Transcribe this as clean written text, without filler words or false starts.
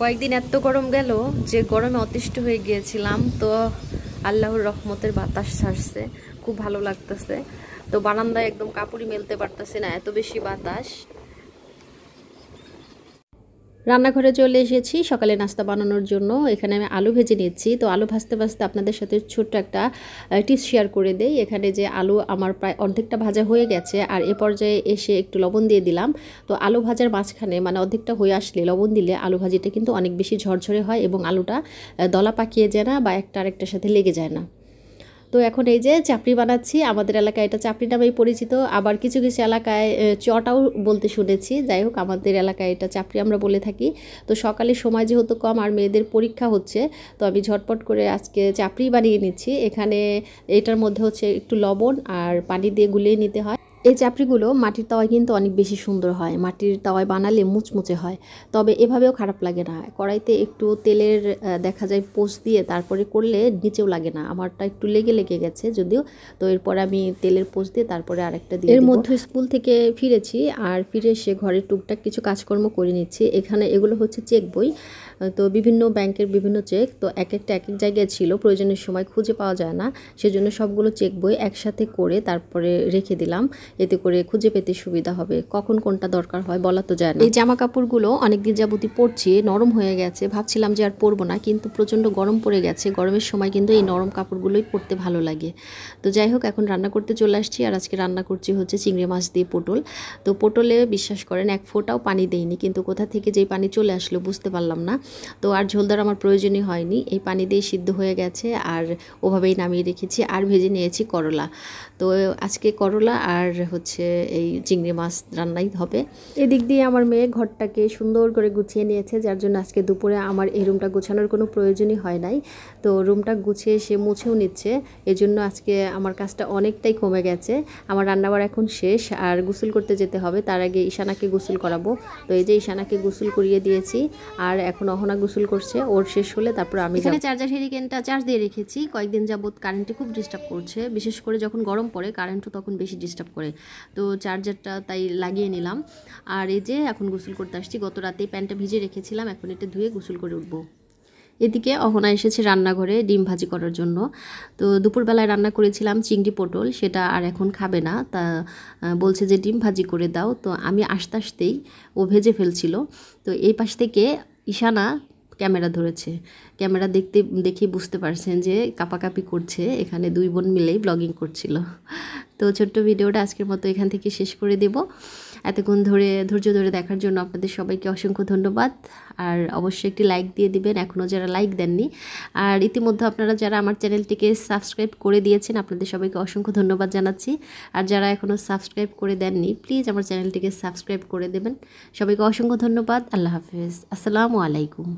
কয়েকদিন এত গরম গেল যে গরমে অতিষ্ঠ হয়ে গিয়েছিলাম। তো আল্লাহর রহমতের বাতাস ছাড়ছে, খুব ভালো লাগতেছে। তো বারান্দায় একদম কাপড়ই মেলতে পারতেছি না, এত বেশি বাতাস। রান্নাঘরে চলে এসেছি সকালে নাস্তা বানানোর জন্য। এখানে আমি আলু ভেজে নিচ্ছি। তো আলু ভাজতে ভাজতে আপনাদের সাথে ছোট্ট একটা টিপস শেয়ার করে দেই। এখানে যে আলু আমার প্রায় অর্ধেকটা ভাজা হয়ে গেছে, আর এ পর্যায়ে এসে একটু লবণ দিয়ে দিলাম। তো আলু ভাজার মাঝখানে মানে অর্ধেকটা হয়ে আসলে লবণ দিলে আলু ভাজিটা কিন্তু অনেক বেশি ঝরঝরে হয় এবং আলুটা দলা পাকিয়ে যায় না বা একটা আরেকটার সাথে লেগে যায় না। তো এখন এই যে চাপড়ি বানাচ্ছি, আমাদের এলাকায় এটা চাপড়ি নামেই পরিচিত, আবার কিছু কিছু এলাকায় চটাও বলতে শুনেছি। যাই হোক, আমাদের এলাকায় এটা চাপড়ি আমরা বলে থাকি। তো সকালে সময় যেহেতু কম আর মেয়েদের পরীক্ষা হচ্ছে, তো আমি ঝটপট করে আজকে চাপড়ি বানিয়ে নিচ্ছি। এখানে এটার মধ্যে হচ্ছে একটু লবণ আর পানি দিয়ে গুলিয়ে নিতে হয়। এই চাপড়িগুলো মাটির তাওয়ায় কিন্তু অনেক বেশি সুন্দর হয়, মাটির তাওয়ায় বানালে মুচমুচে হয়। তবে এভাবেও খারাপ লাগে না, কড়াইতে একটু তেলের দেখা যায় পোস্ট দিয়ে তারপরে করলে নিচেও লাগে না। আমারটা একটু লেগে লেগে গেছে যদিও। তো এরপর আমি তেলের পোস্ট দিয়ে তারপরে আরেকটা দিয়ে এর মধ্যে স্কুল থেকে ফিরেছি, আর ফিরে এসে ঘরে টুকটাক কিছু কাজকর্ম করে নিচ্ছি। এখানে এগুলো হচ্ছে চেক বই। তো বিভিন্ন ব্যাংকের বিভিন্ন চেক, তো এক একটা এক এক জায়গায় ছিল, প্রয়োজনের সময় খুঁজে পাওয়া যায় না, সেজন্য সবগুলো চেক বই একসাথে করে তারপরে রেখে দিলাম। এতে করে খুঁজে পেতে সুবিধা হবে, কখন কোনটা দরকার হয় বলা তো যায় না। এই জামা কাপড়গুলো অনেকদিন যাবতই পরছি, নরম হয়ে গেছে, ভাবছিলাম যে আর পরবো না, কিন্তু প্রচণ্ড গরম পড়ে গেছে। গরমের সময় কিন্তু এই নরম কাপড়গুলোই পরতে ভালো লাগে। তো যাই হোক, এখন রান্না করতে চলে আসছি, আর আজকে রান্না করছি হচ্ছে চিংড়ি মাছ দিয়ে পটল। তো পটলে বিশ্বাস করেন এক ফোঁটাও পানি দেয়নি, কিন্তু কোথা থেকে যেই পানি চলে আসলো বুঝতে পারলাম না। তো আর ঝোল দেওয়ার আমার প্রয়োজনই হয়নি, এই পানি দিয়ে সিদ্ধ হয়ে গেছে, আর ওভাবেই নামিয়ে রেখেছি। আর ভেজে নিয়েছি করলা। তো আজকে করলা আর হচ্ছে এই চিংড়ি মাছ রান্নাই হবে। এদিক দিয়ে আমার মেয়ে ঘরটাকে সুন্দর করে গুছিয়ে নিয়েছে, যার জন্য আজকে দুপুরে আমার এই রুমটা গোছানোর কোনো প্রয়োজনই হয় নাই। তো রুমটা গুছিয়ে সে মুছেও নিচ্ছে, এজন্য আজকে আমার কাজটা অনেকটাই কমে গেছে। আমার রান্নাবার এখন শেষ, আর গোসল করতে যেতে হবে। তার আগে ঈশানাকে গোসল করাবো। তো এই যে ঈশানাকে গোসল করিয়ে দিয়েছি, আর এখন অহনা গোসল করছে, ওর শেষ হলে তারপর আমি এখানে চার্জার হেরিকেনটা চার্জ দিয়ে রেখেছি। কয়েকদিন যাবত কারেন্টে খুব ডিস্টার্ব করছে, বিশেষ করে যখন গরম পড়ে কারেন্টও তখন বেশি ডিস্টার্ব করে। তো চার্জারটা তাই লাগিয়ে নিলাম। আর এই যে এখন গোসল করতে আসছি, গত রাতেই প্যান্টটা ভিজে রেখেছিলাম, এখন এটা ধুয়ে গোসল করে উঠবো। এদিকে অহনা এসেছে রান্নাঘরে ডিম ভাজি করার জন্য। তো দুপুরবেলায় রান্না করেছিলাম চিংড়ি পটল, সেটা আর এখন খাবে না, তা বলছে যে ডিম ভাজি করে দাও। তো আমি আস্তে আস্তেই ও ভেজে ফেলছিল। তো এই পাশ থেকে ঈশানা ক্যামেরা ধরেছে, ক্যামেরা দেখেই বুঝতে পারছেন যে কাপাকাপি করছে। এখানে দুই বোন মিলেই ব্লগিং করছিল। তো ছোট্ট ভিডিওটা আজকের মতো এখান থেকে শেষ করে দেব। এতক্ষণ ধৈর্য ধরে দেখার জন্য আপনাদের সবাইকে অসংখ্য ধন্যবাদ। আর অবশ্যই একটি লাইক দিয়ে দিবেন এখনও যারা লাইক দেননি। আর ইতিমধ্যে আপনারা যারা আমার চ্যানেলটিকে সাবস্ক্রাইব করে দিয়েছেন, আপনাদের সবাইকে অসংখ্য ধন্যবাদ জানাচ্ছি। আর যারা এখনও সাবস্ক্রাইব করে দেননি, প্লিজ আমার চ্যানেলটিকে সাবস্ক্রাইব করে দেবেন। সবাইকে অসংখ্য ধন্যবাদ। আল্লাহ হাফেজ, আসসালামু আলাইকুম।